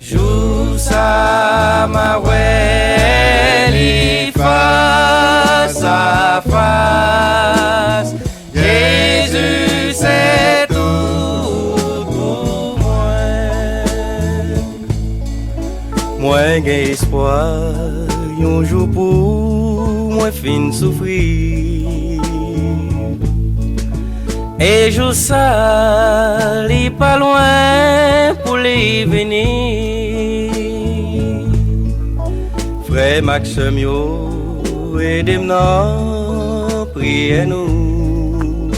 Joue ça ma ouais, face à face. Jésus c'est tout pour moi. Moi j'ai espoir, un jour pour moi fin souffrir. Et jour ça, li pas loin pour les venir. Frère Maxime yo, aidez-moi, priez-nous.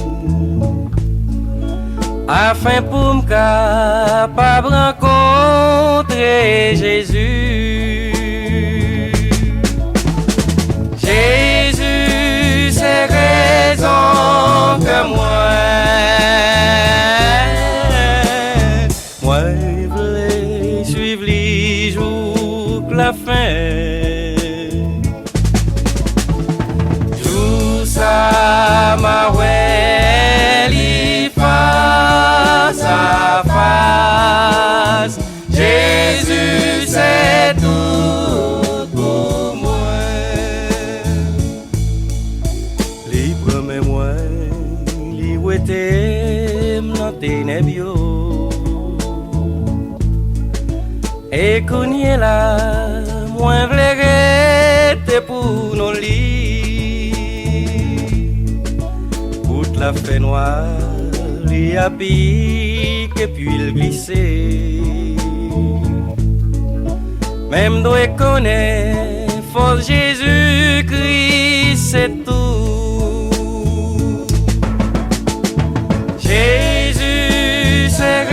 Afin pour me capable rencontrer Jésus. Jésus, c'est raison que moi je voulais suivre les jours que la fin. Tout ça m'a ouais, face à face. Jésus, c'est tout pour moi. Les promets moi, les ouétés m'en ténèbres. Et qu'on y est là, moi v'lais rester pour nos lits. Toute la fée noire, il a piqué puis il glissait. Même doit connaître, force Jésus-Christ, c'est tout. Jésus, c'est